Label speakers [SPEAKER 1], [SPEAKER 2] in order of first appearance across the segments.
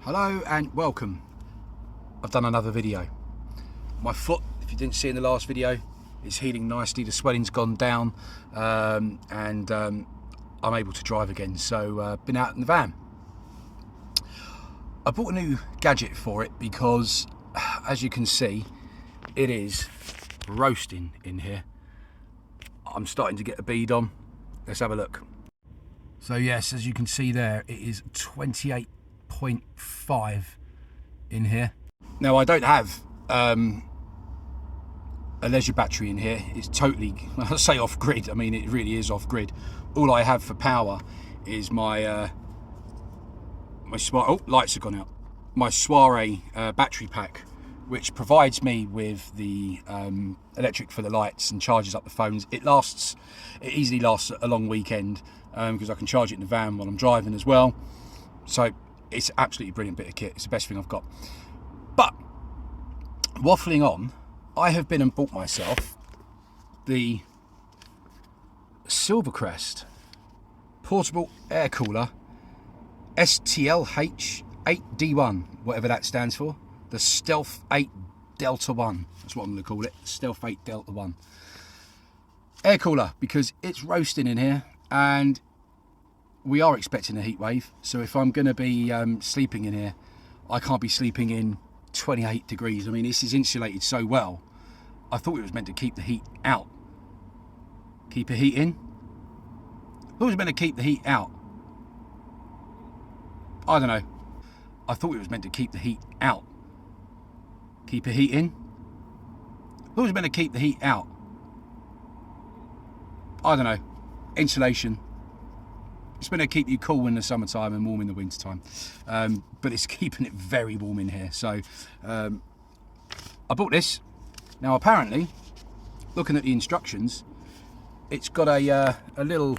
[SPEAKER 1] Hello and welcome. I've done another video. My foot, if you didn't see in the last video, is healing nicely. The swelling's gone down and I'm able to drive again. So been out in the van. I bought a new gadget for it because, as you can see, it is roasting in here. I'm starting to get a bead on. Let's have a look. So yes, as you can see there, it is 28.5 in here. Now I don't have a leisure battery in here. It's totally, when I say off grid, I mean it really is off grid. All I have for power is my lights have gone out. My Soiree battery pack, which provides me with the electric for the lights and charges up the phones. It easily lasts a long weekend because I can charge it in the van while I'm driving as well. So it's absolutely brilliant bit of kit. It's the best thing I've got. But waffling on, I have been and bought myself the Silvercrest portable air cooler STLH8D1, whatever that stands for. The Stealth 8 Delta 1. That's what I'm going to call it. Stealth 8 Delta 1. Air cooler, because it's roasting in here and we are expecting a heat wave. So if I'm going to be sleeping in here, I can't be sleeping in 28 degrees. I mean, this is insulated so well. I thought it was meant to keep the heat out. Keep the heat in? I thought it was meant to keep the heat out. I don't know. I thought it was meant to keep the heat out. Keep the heat in? I thought it was meant to keep the heat out. I don't know. Insulation. It's meant to keep you cool in the summertime and warm in the wintertime. But it's keeping it very warm in here. So I bought this. Now apparently, looking at the instructions, it's got a little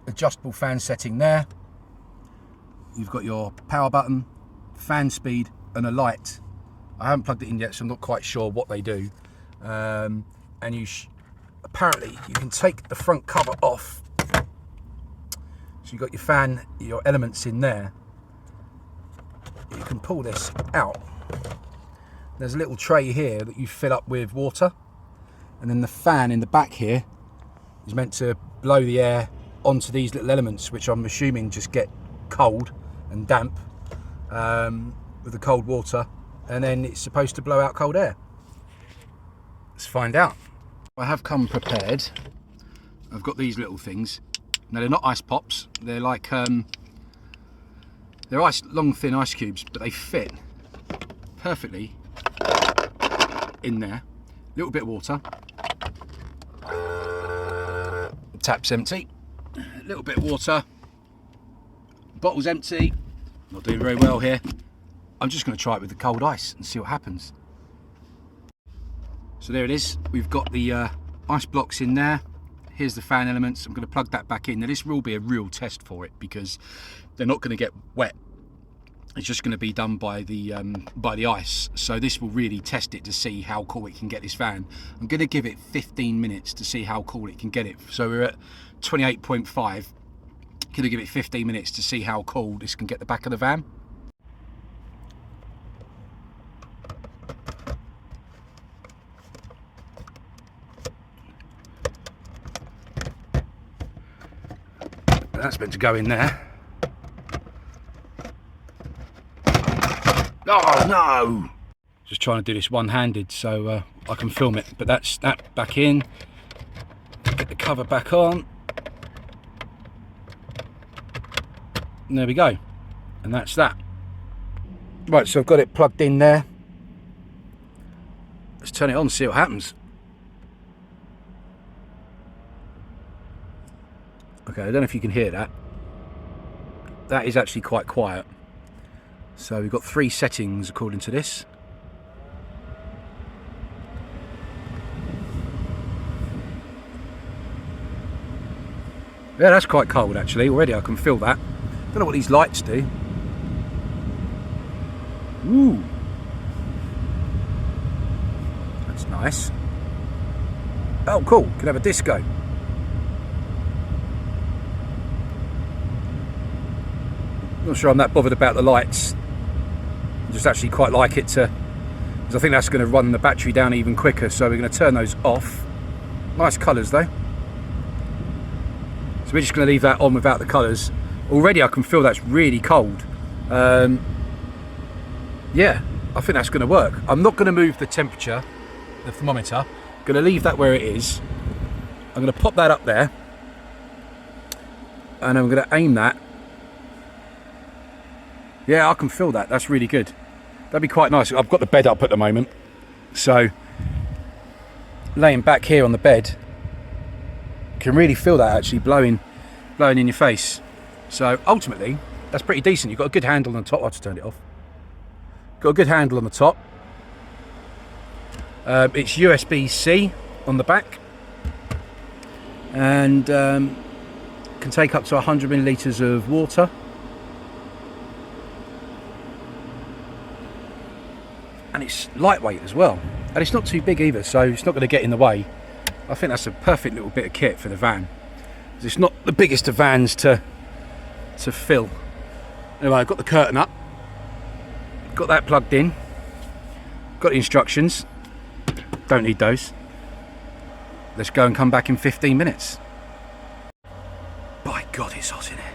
[SPEAKER 1] adjustable fan setting there. You've got your power button, fan speed and a light. I haven't plugged it in yet, so I'm not quite sure what they do. And apparently you can take the front cover off. So you've got your fan, your elements in there. You can pull this out. There's a little tray here that you fill up with water. And then the fan in the back here is meant to blow the air onto these little elements, which I'm assuming just get cold and damp with the cold water, and then it's supposed to blow out cold air. Let's find out. I have come prepared. I've got these little things. Now they're not ice pops, they're like they're long thin ice cubes, but they fit perfectly in there. A little bit of water. Tap's empty. A little bit of water. Bottle's empty. Not doing very well here. I'm just going to try it with the cold ice and see what happens. So there it is. We've got the ice blocks in there. Here's the fan elements. I'm going to plug that back in. Now this will be a real test for it because they're not going to get wet. It's just going to be done by the ice. So this will really test it to see how cool it can get this fan. I'm going to give it 15 minutes to see how cool it can get it. So we're at 28.5. Going to give it 15 minutes to see how cool this can get the back of the van. That's meant to go in there. Oh no! Just trying to do this one-handed so I can film it. But that's that back in. Get the cover back on. And there we go. And that's that. Right, so I've got it plugged in there. Let's turn it on and see what happens. Okay, I don't know if you can hear that. That is actually quite quiet. So we've got 3 settings according to this. Yeah, that's quite cold actually. Already I can feel that. Don't know what these lights do. Ooh. That's nice. Oh cool, can have a disco. Not sure I'm that bothered about the lights. I just actually quite like it to, because I think that's going to run the battery down even quicker. So we're going to turn those off. Nice colours though. So we're just going to leave that on without the colours. Already I can feel that's really cold. Yeah, I think that's going to work. I'm not going to move the temperature, the thermometer. I'm going to leave that where it is. I'm going to pop that up there. And I'm going to aim that. Yeah, I can feel that. That's really good. That'd be quite nice. I've got the bed up at the moment. So, laying back here on the bed, can really feel that actually blowing in your face. So, ultimately, that's pretty decent. You've got a good handle on the top. I'll just turn it off. Got a good handle on the top. It's USB-C on the back. And can take up to 100 millilitres of water. And it's lightweight as well. And it's not too big either, so it's not going to get in the way. I think that's a perfect little bit of kit for the van. It's not the biggest of vans to fill. Anyway, I've got the curtain up. Got that plugged in. Got the instructions. Don't need those. Let's go and come back in 15 minutes. By God, it's hot in here.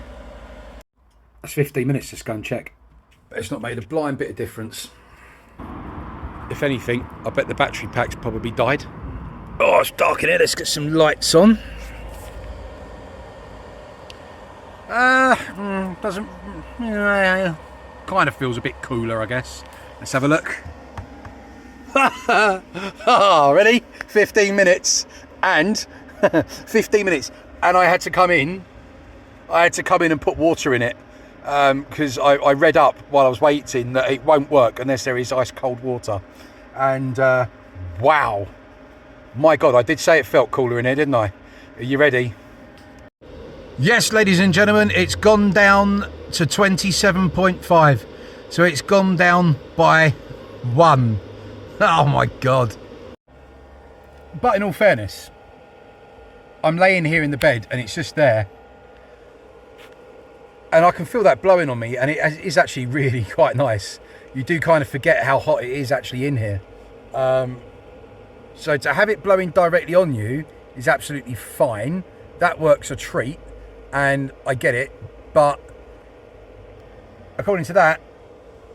[SPEAKER 1] That's 15 minutes, let's go and check. But it's not made a blind bit of difference. If anything, I bet the battery pack's probably died. Oh, it's dark in here, let's get some lights on. Doesn't... kind of feels a bit cooler, I guess. Let's have a look. Oh, ready? 15 minutes and 15 minutes, and I had to come in and put water in it because I read up while I was waiting that it won't work unless there is ice cold water. And wow, my God, I did say it felt cooler in here, didn't I? Are you ready? Yes, ladies and gentlemen, it's gone down to 27.5, so it's gone down by 1. Oh my God. But in all fairness, I'm laying here in the bed and it's just there. And I can feel that blowing on me, and it is actually really quite nice. You do kind of forget how hot it is actually in here. So to have it blowing directly on you is absolutely fine. That works a treat, and I get it. But according to that,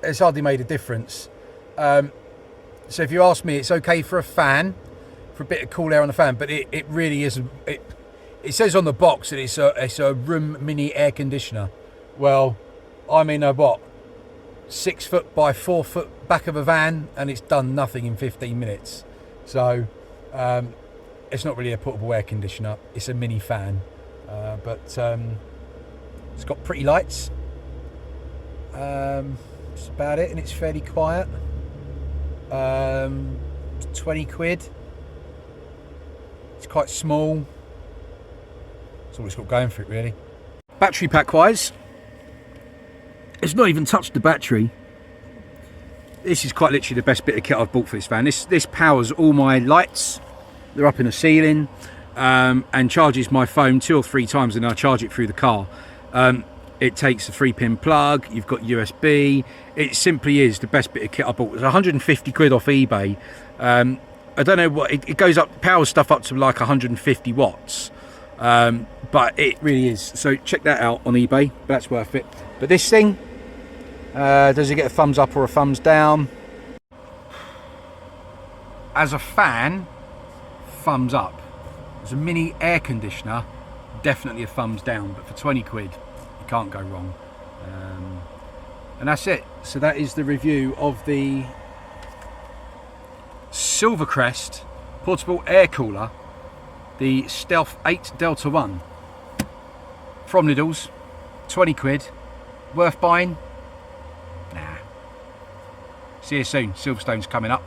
[SPEAKER 1] it's hardly made a difference. So if you ask me, it's okay for a fan, for a bit of cool air on the fan, but it really isn't. It says on the box that it's a room mini air conditioner. Well, I'm in a 6 foot by 4 foot back of a van, and it's done nothing in 15 minutes. So it's not really a portable air conditioner. It's a mini fan, but it's got pretty lights. That's about it, and it's fairly quiet. 20 quid. It's quite small. That's all it's got going for it, really. Battery pack wise, it's not even touched the battery. This is quite literally the best bit of kit I've bought for this van. This powers all my lights. They're up in the ceiling, and charges my phone 2 or 3 times, and I charge it through the car. It takes a 3-pin plug. You've got USB. It simply is the best bit of kit I bought. It was 150 quid off eBay. I don't know what it goes up, powers stuff up to like 150 watts, but it really is. So check that out on eBay. That's worth it. But this thing, does it get a thumbs up or a thumbs down? As a fan, thumbs up. As a mini air conditioner, definitely a thumbs down. But for 20 quid, you can't go wrong. And that's it. So that is the review of the Silvercrest portable air cooler, the Stealth 8 Delta 1 from Lidl's. 20 quid. Worth buying? Nah. See you soon. Silverstone's coming up.